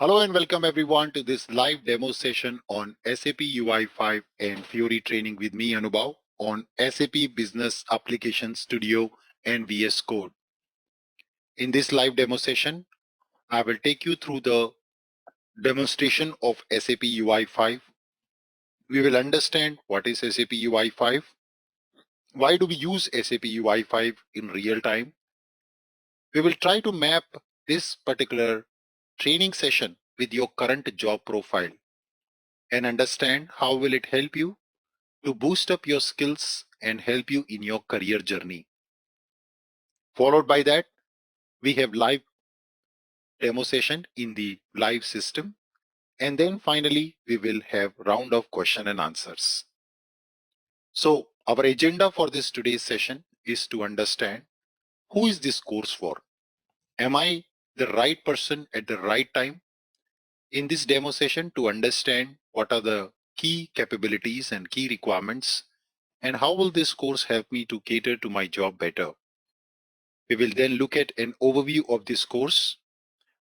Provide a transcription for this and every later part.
Hello and welcome everyone to this live demo session on SAP UI5 and Fiori training with me Anubhav on SAP Business Application Studio and VS Code. In this live demo session, I will take you through the demonstration of SAP UI5. We will understand what is SAP UI5, why do we use SAP UI5 in real time. We will try to map this particular training session with your current job profile and understand how will it help you to boost up your skills and help you in your career journey. Followed by that, we have live demo session in the live system. And then finally, we will have round of question and answers. So our agenda for this today's session is to understand who is this course for? Am I the right person at the right time in this demo session to understand what are the key capabilities and key requirements and how will this course help me to cater to my job better? We will then look at an overview of this course.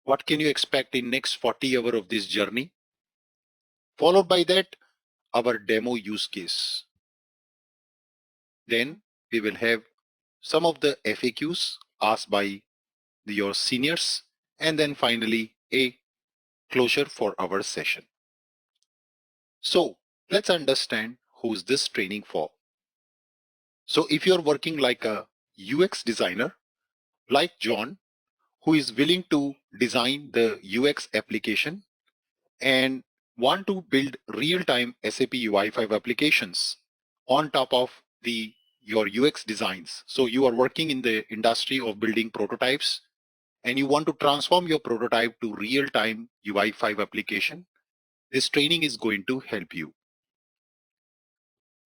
What can you expect in next 40 hours of this journey? Followed by that, our demo use case. Then we will have some of the FAQs asked by your seniors, and then finally a closure for our session. So let's understand who's this training for. So if you're working like a UX designer, like John, who is willing to design the UX application and want to build real-time SAP UI5 applications on top of your UX designs. So you are working in the industry of building prototypes and you want to transform your prototype to real-time UI5 application. This training is going to help you.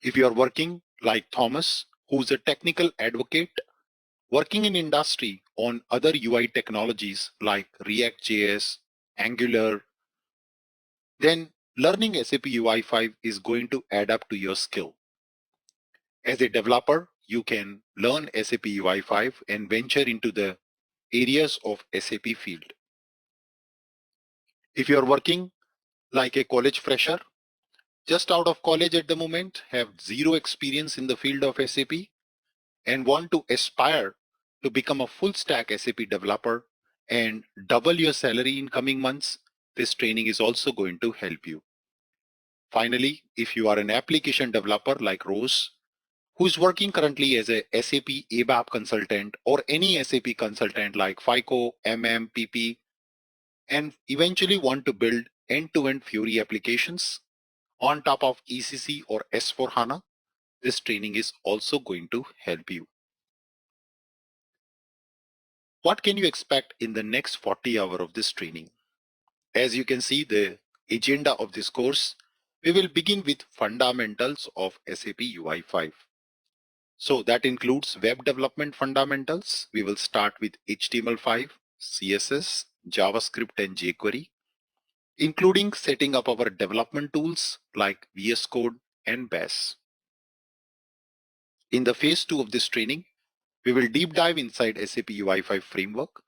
If you are working like Thomas, who's a technical advocate working in industry on other UI technologies like React.js, Angular, then learning SAP UI5 is going to add up to your skill. As a developer, you can learn SAP UI5 and venture into the areas of SAP field. If you're working like a college fresher, just out of college at the moment, have zero experience in the field of SAP and want to aspire to become a full stack SAP developer and double your salary in coming months, this training is also going to help you. Finally, if you are an application developer like Rose, who is working currently as a SAP ABAP consultant or any SAP consultant like FICO, PP, and eventually want to build end-to-end Fiori applications on top of ECC or S4HANA, this training is also going to help you. What can you expect in the next 40 hours of this training? As you can see the agenda of this course, we will begin with fundamentals of SAP UI5. So that includes web development fundamentals. We will start with HTML5, CSS, JavaScript and jQuery, including setting up our development tools like VS Code and Bash. In the phase 2 of this training, we will deep dive inside SAP UI5 framework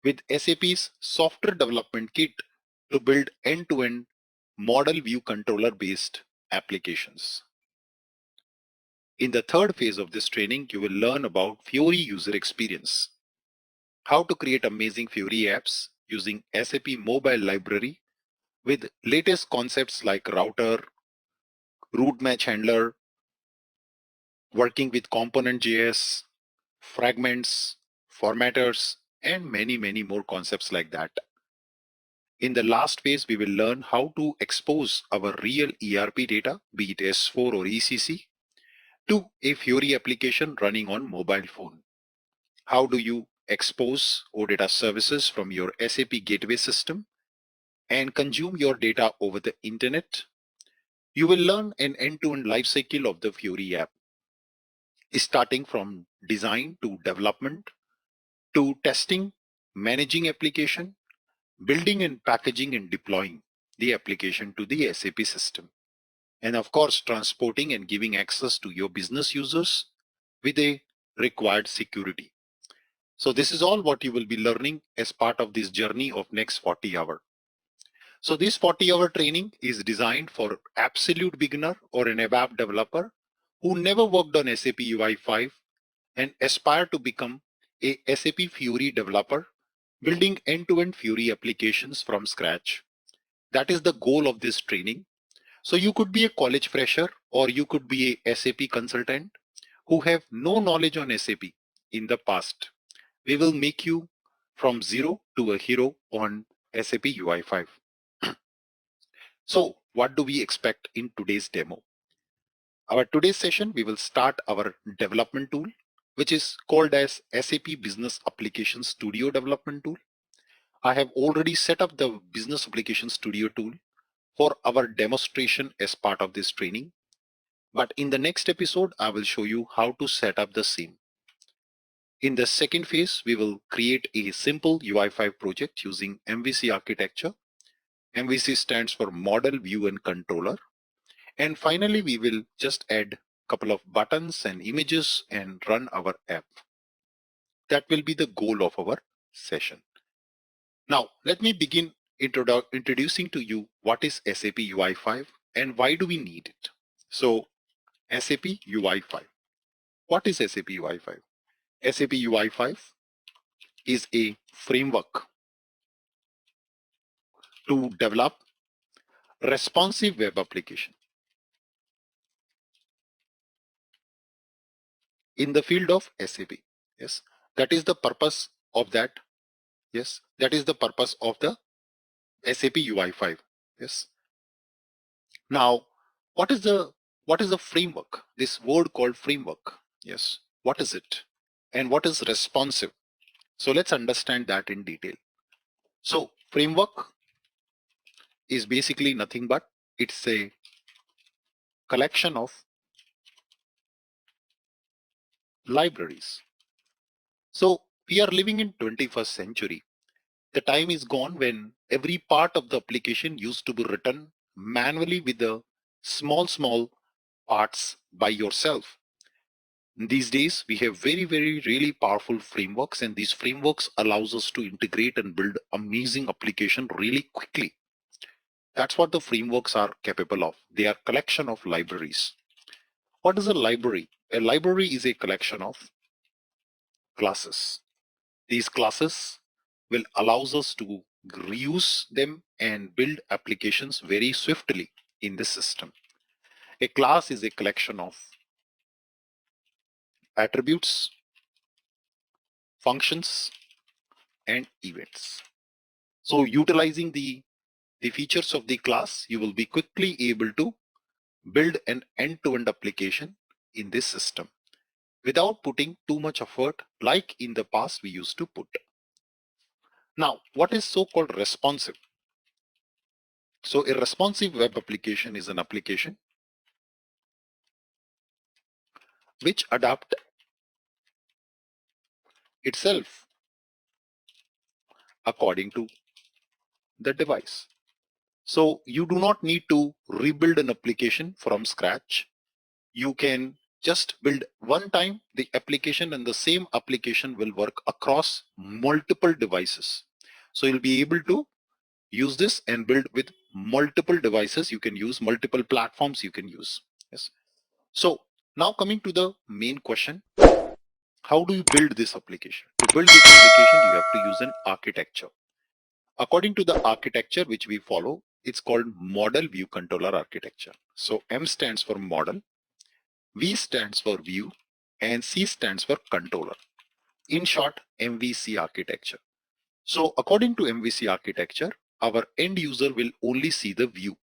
with SAP's software development kit to build end-to-end model view controller based applications. In the third phase of this training, you will learn about Fiori user experience, how to create amazing Fiori apps using SAP mobile library with latest concepts like router, route match handler, working with component.js, fragments, formatters, and many more concepts like that. In the last phase, we will learn how to expose our real ERP data, be it S4 or ECC, to a Fiori application running on mobile phone. How do you expose OData services from your SAP gateway system and consume your data over the internet? You will learn an end-to-end lifecycle of the Fiori app, starting from design to development, to testing, managing application, building and packaging and deploying the application to the SAP system. And of course, transporting and giving access to your business users with a required security. So this is all what you will be learning as part of this journey of next 40 hours. So this 40-hour training is designed for absolute beginner or an ABAP developer who never worked on SAP UI5 and aspire to become a SAP Fiori developer, building end-to-end Fiori applications from scratch. That is the goal of this training. So you could be a college fresher or you could be a SAP consultant who have no knowledge on SAP in the past. We will make you from zero to a hero on SAP UI5. So what do we expect in today's demo? Our today's session, we will start our development tool, which is called as SAP Business Application Studio development tool. I have already set up the Business Application Studio tool for our demonstration as part of this training. But in the next episode, I will show you how to set up the same. In the second phase, we will create a simple UI5 project using MVC architecture. MVC stands for Model, View and Controller. And finally, we will just add a couple of buttons and images and run our app. That will be the goal of our session. Now, let me begin introducing to you what is SAP UI5 and why do we need it. So, SAP UI5. What is SAP UI5? SAP UI5 is a framework to develop responsive web application in the field of SAP. Yes, that is the purpose of that. Yes, that is the purpose of the SAP UI5. Yes. Now, what is the framework? This word called framework. Yes. What is it? And what is responsive? So let's understand that in detail. So framework is basically nothing but it's a collection of libraries. So we are living in 21st century. The time is gone when every part of the application used to be written manually with the small parts by yourself. These days, we have very really powerful frameworks, and these frameworks allows us to integrate and build amazing application really quickly. That's what the frameworks are capable of. They are collection of libraries. What is a library? A library is a collection of classes. These classes will allows us to reuse them and build applications very swiftly in the system. A class is a collection of attributes, functions, and events. So utilizing the features of the class, you will be quickly able to build an end-to-end application in this system without putting too much effort like in the past we used to put. Now, what is so-called responsive? So a responsive web application is an application which adapt itself according to the device. So you do not need to rebuild an application from scratch. You can just build one time the application and the same application will work across multiple devices. So you'll be able to use this and build with multiple devices. You can use multiple platforms you can use. Yes. So now coming to the main question, how do you build this application? To build this application, you have to use an architecture. According to the architecture which we follow, it's called Model View Controller Architecture. So M stands for model, V stands for view, and C stands for controller. In short, MVC architecture. So according to MVC architecture, our end user will only see the view.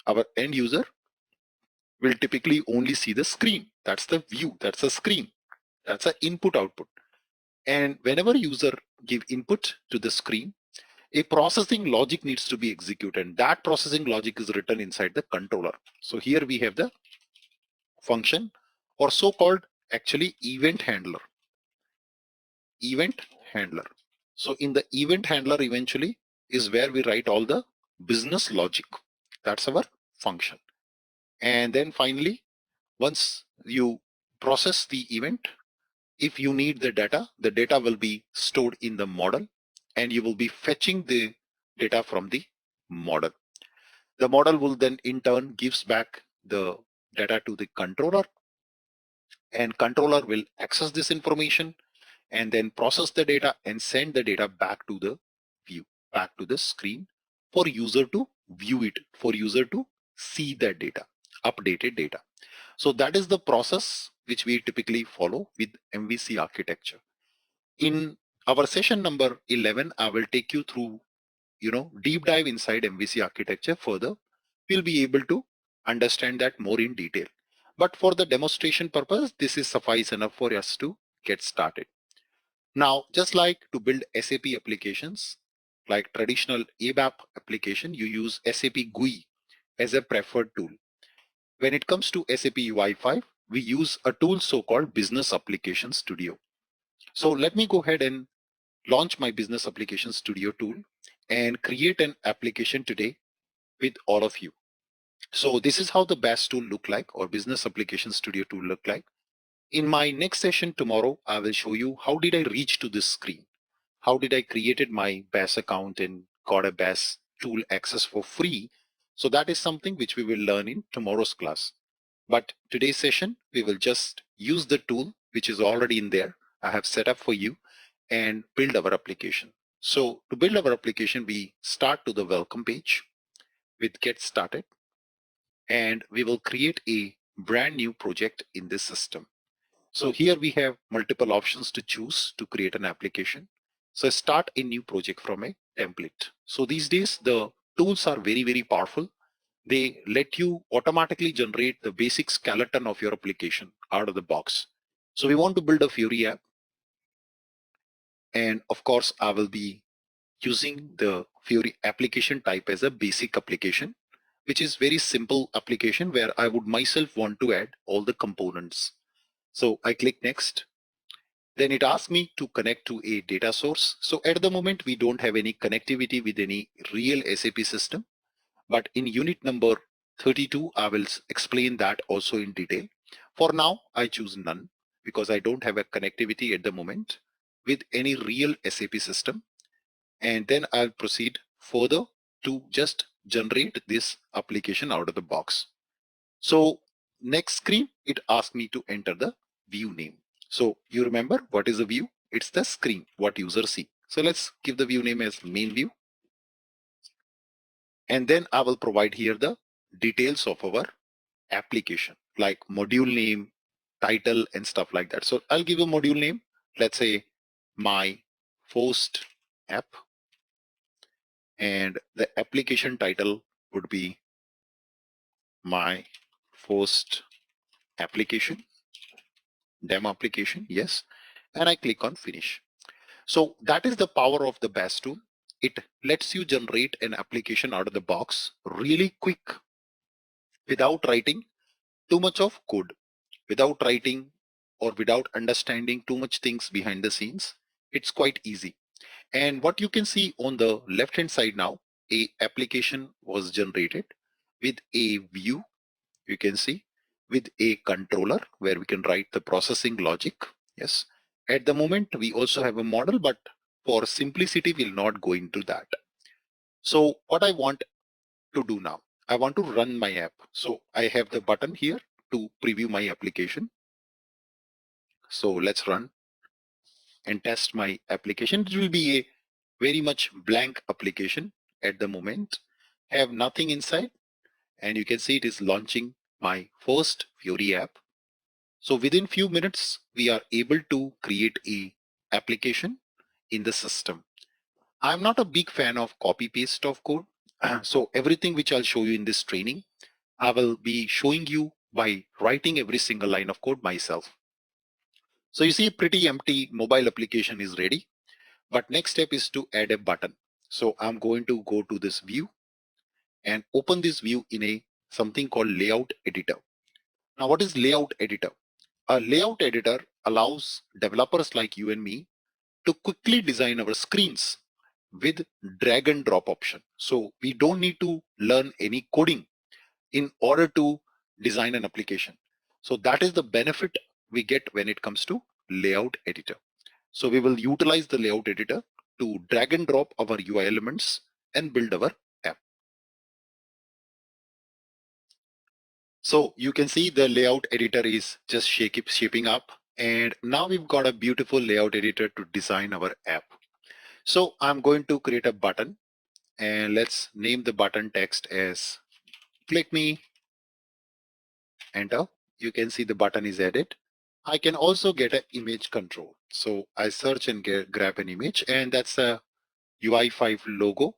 Our end user will typically only see the screen. That's the view, that's the screen. That's the input output. And whenever user give input to the screen, a processing logic needs to be executed. And that processing logic is written inside the controller. So here we have the function or so-called actually event handler. Event handler. So in the event handler eventually is where we write all the business logic. That's our function. And then finally, once you process the event, if you need the data will be stored in the model and you will be fetching the data from the model. The model will then in turn gives back the data to the controller, and controller will access this information and then process the data and send the data back to the view, back to the screen for user to view it, for user to see that data, updated data. So that is the process which we typically follow with MVC architecture. In our session number 11, I will take you through, deep dive inside MVC architecture further. We'll be able to understand that more in detail. But for the demonstration purpose, this is suffice enough for us to get started. Now, just like to build SAP applications, like traditional ABAP application, you use SAP GUI as a preferred tool. When it comes to SAP UI5, we use a tool so-called Business Application Studio. So let me go ahead and launch my Business Application Studio tool and create an application today with all of you. So this is how the BAS tool look like, or Business Application Studio tool look like. In my next session tomorrow, I will show you how did I reach to this screen. How did I created my BAS account and got a BAS tool access for free. So that is something which we will learn in tomorrow's class. But today's session, we will just use the tool which is already in there. I have set up for you and build our application. So to build our application, we start to the welcome page with get started, and we will create a brand new project in this system. So here we have multiple options to choose to create an application. So start a new project from a template. So these days, the tools are very, very powerful. They let you automatically generate the basic skeleton of your application out of the box. So we want to build a Fiori app. And of course, I will be using the Fiori application type as a basic application, which is very simple application where I would myself want to add all the components. So I click next. Then it asks me to connect to a data source. So at the moment, we don't have any connectivity with any real SAP system. But in unit number 32, I will explain that also in detail. For now, I choose none because I don't have a connectivity at the moment with any real SAP system. And then I'll proceed further to just generate this application out of the box. So next screen, it asks me to enter the view name. So you remember what is a view? It's the screen, what users see. So let's give the view name as main view. And then I will provide here the details of our application, like module name, title, and stuff like that. So I'll give a module name. Let's say my first app, and the application title would be my first application, demo application, yes. And I click on finish. So that is the power of the BAS tool. It lets you generate an application out of the box really quick without writing too much of code, without writing or without understanding too much things behind the scenes. It's quite easy. And what you can see on the left hand side now, a application was generated with a view, you can see, with a controller where we can write the processing logic. Yes. At the moment, we also have a model, but for simplicity, we'll not go into that. So what I want to do now, I want to run my app. So I have the button here to preview my application. So let's run and test my application. It will be a very much blank application at the moment. I have nothing inside, and you can see it is launching my first Fiori app. So within few minutes, we are able to create a application in the system. I'm not a big fan of copy paste of code. So everything which I'll show you in this training, I will be showing you by writing every single line of code myself. So you see a pretty empty mobile application is ready, but next step is to add a button. So I'm going to go to this view and open this view in a something called layout editor. Now what is layout editor? A layout editor allows developers like you and me to quickly design our screens with drag and drop option. So we don't need to learn any coding in order to design an application. So that is the benefit we get when it comes to layout editor. So we will utilize the layout editor to drag and drop our UI elements and build our app. So you can see the layout editor is just shaping up. And now we've got a beautiful layout editor to design our app. So I'm going to create a button and let's name the button text as click me, enter. You can see the button is added. I can also get an image control. So I search and grab an image, and that's a UI5 logo,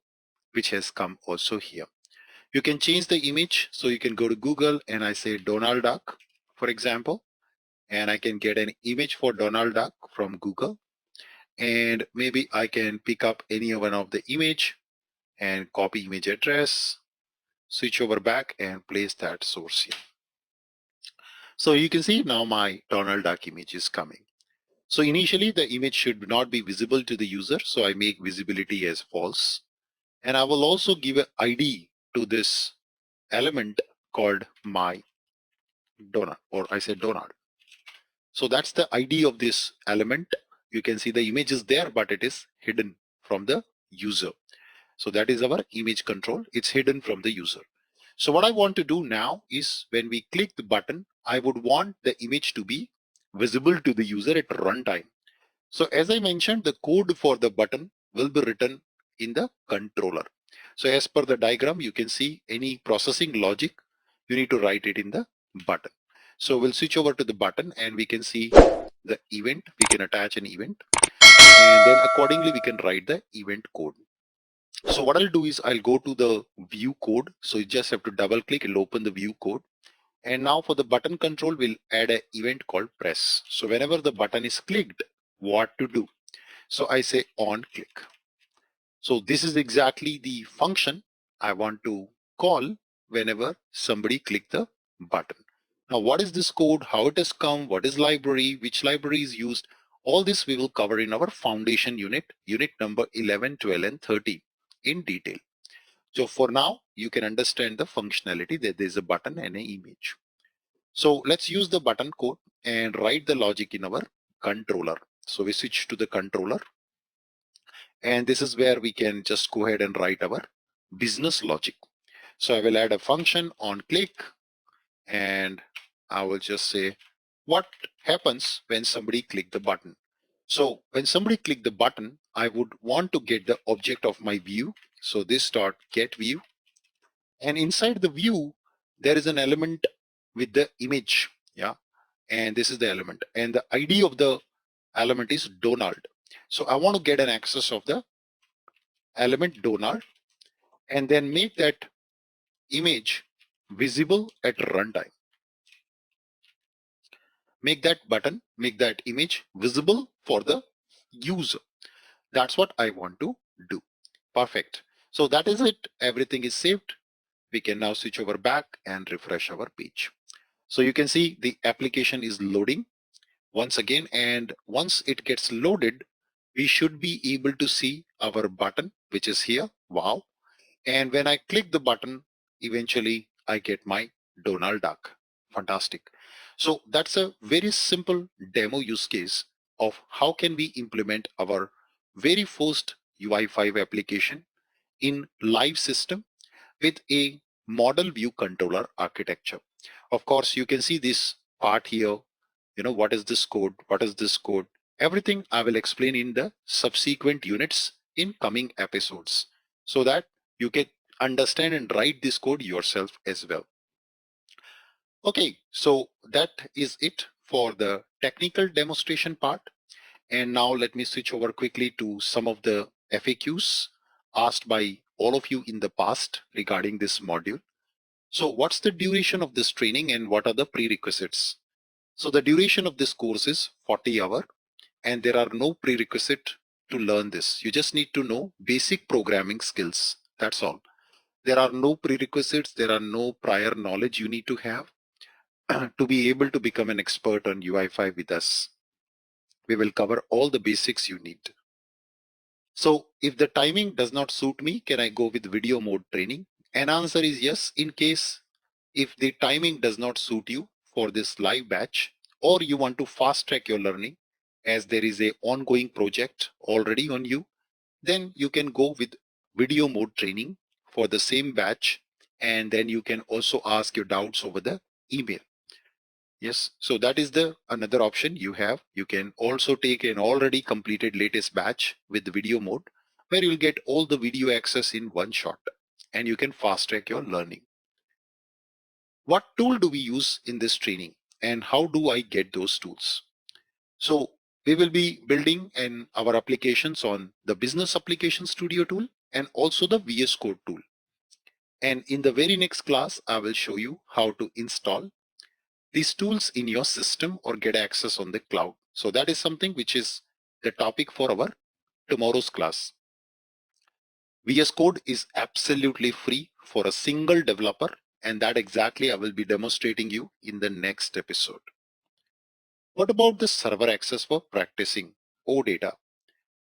which has come also here. You can change the image. So you can go to Google and I say Donald Duck, for example, and I can get an image for Donald Duck from Google. And maybe I can pick up any one of the image and copy image address, switch over back and place that source here. So you can see now my Donald Duck image is coming. So initially the image should not be visible to the user. So I make visibility as false. And I will also give an ID to this element called my Donald, or I said Donald. So that's the ID of this element. You can see the image is there, but it is hidden from the user. So that is our image control. It's hidden from the user. So what I want to do now is when we click the button, I would want the image to be visible to the user at runtime. So as I mentioned, the code for the button will be written in the controller. So as per the diagram, you can see any processing logic, you need to write it in the button. So we'll switch over to the button and we can see the event. We can attach an event and then accordingly we can write the event code. So what I'll do is I'll go to the view code. So you just have to double click, it'll open the view code. And now for the button control, we'll add an event called press. So whenever the button is clicked, what to do? So I say on click. So this is exactly the function I want to call whenever somebody click the button. Now, what is this code? How it has come? What is library? Which library is used? All this we will cover in our foundation unit number 11, 12, and 13 in detail. So for now, you can understand the functionality that there's a button and an image. So let's use the button code and write the logic in our controller. So we switch to the controller. And this is where we can just go ahead and write our business logic. So I will add a function on click and I will just say what happens when somebody click the button. So when somebody click the button, I would want to get the object of my view. So this dot get view, and inside the view, there is an element with the image. Yeah. And this is the element and the ID of the element is Donald. So I want to get an access of the element Donald and then make that image visible at runtime. Make that button, make that image visible for the user. That's what I want to do. Perfect. So that is it. Everything is saved. We can now switch over back and refresh our page. So you can see the application is loading once again, and once it gets loaded, we should be able to see our button, which is here. Wow. And when I click the button, eventually I get my Donald Duck. Fantastic. So that's a very simple demo use case of how can we implement our very first UI5 application in live system with a model view controller architecture. Of course, you can see this part here. You know, what is this code? What is this code? Everything I will explain in the subsequent units in coming episodes so that you can understand and write this code yourself as well. Okay, so that is it for the technical demonstration part. And now let me switch over quickly to some of the FAQs asked by all of you in the past regarding this module. So what's the duration of this training and what are the prerequisites? So the duration of this course is 40 hours and there are no prerequisite to learn this. You just need to know basic programming skills. That's all. There are no prerequisites. There are no prior knowledge you need to have to be able to become an expert on UI5 with us. We will cover all the basics you need. So if the timing does not suit me, can I go with video mode training? And answer is yes, in case if the timing does not suit you for this live batch, or you want to fast track your learning as there is a ongoing project already on you, then you can go with video mode training for the same batch. And then you can also ask your doubts over the email. Yes, so that is the another option you have. You can also take an already completed latest batch with the video mode, where you'll get all the video access in one shot and you can fast track your learning. What tool do we use in this training and how do I get those tools? So we will be building our applications on the Business Application Studio tool and also the VS Code tool. And in the very next class, I will show you how to install these tools in your system or get access on the cloud. So that is something which is the topic for our tomorrow's class. VS Code is absolutely free for a single developer, and that exactly I will be demonstrating you in the next episode. What about the server access for practicing OData?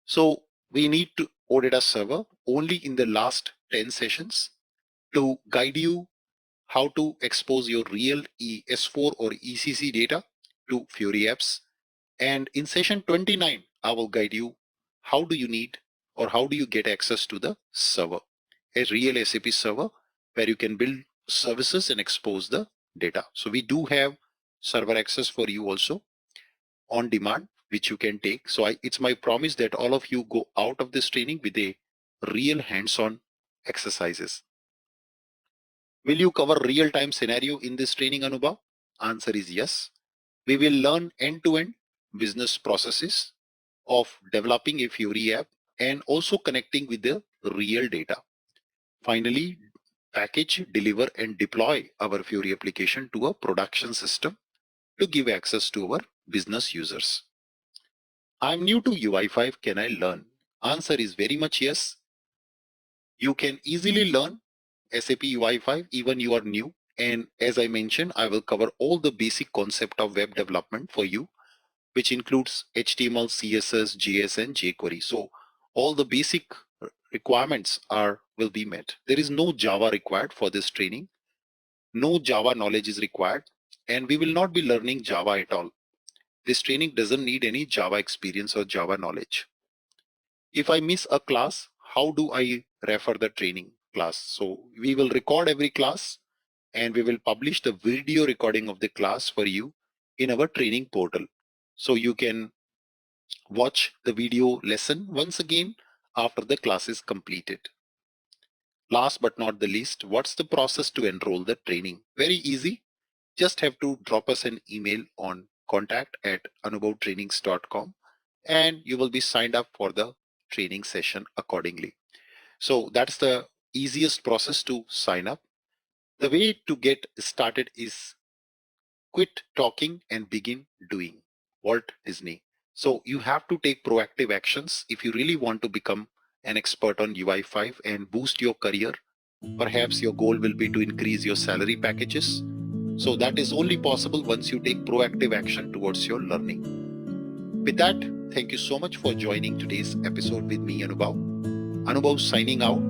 So we need to OData server only in the last 10 sessions to guide you how to expose your real ES4 or ECC data to Fiori apps. And in session 29, I will guide you how do you need or how do you get access to the server, a real SAP server where you can build services and expose the data. So we do have server access for you also on demand, which you can take. So it's my promise that all of you go out of this training with a real hands-on exercises. Will you cover real-time scenario in this training, Anubhav? Answer is yes. We will learn end-to-end business processes of developing a Fiori app and also connecting with the real data. Finally, package, deliver and deploy our Fiori application to a production system to give access to our business users. I'm new to UI5, can I learn? Answer is very much yes. You can easily learn SAP UI5 even you are new. And as I mentioned, I will cover all the basic concept of web development for you, which includes HTML, CSS, JS and jQuery. So all the basic requirements will be met. There is no Java required for this training. No Java knowledge is required, and we will not be learning Java at all. This training doesn't need any Java experience or Java knowledge. If I miss a class, how do I refer the training class? So we will record every class and we will publish the video recording of the class for you in our training portal. So you can watch the video lesson once again after the class is completed. Last but not the least, what's the process to enroll the training? Very easy. Just have to drop us an email on contact@anubhavtrainings.com and you will be signed up for the training session accordingly. So that's the easiest process to sign up. The way to get started is quit talking and begin doing. Walt Disney. So you have to take proactive actions if you really want to become an expert on UI5 and boost your career. Perhaps your goal will be to increase your salary packages. So that is only possible once you take proactive action towards your learning. With that, thank you so much for joining today's episode with me, Anubhav. Anubhav signing out.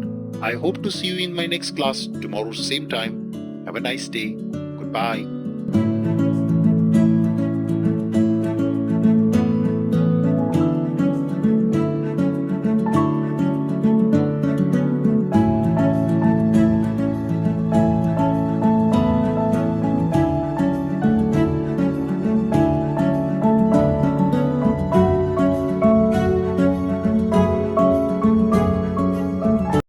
I hope to see you in my next class tomorrow, same time. Have a nice day. Goodbye.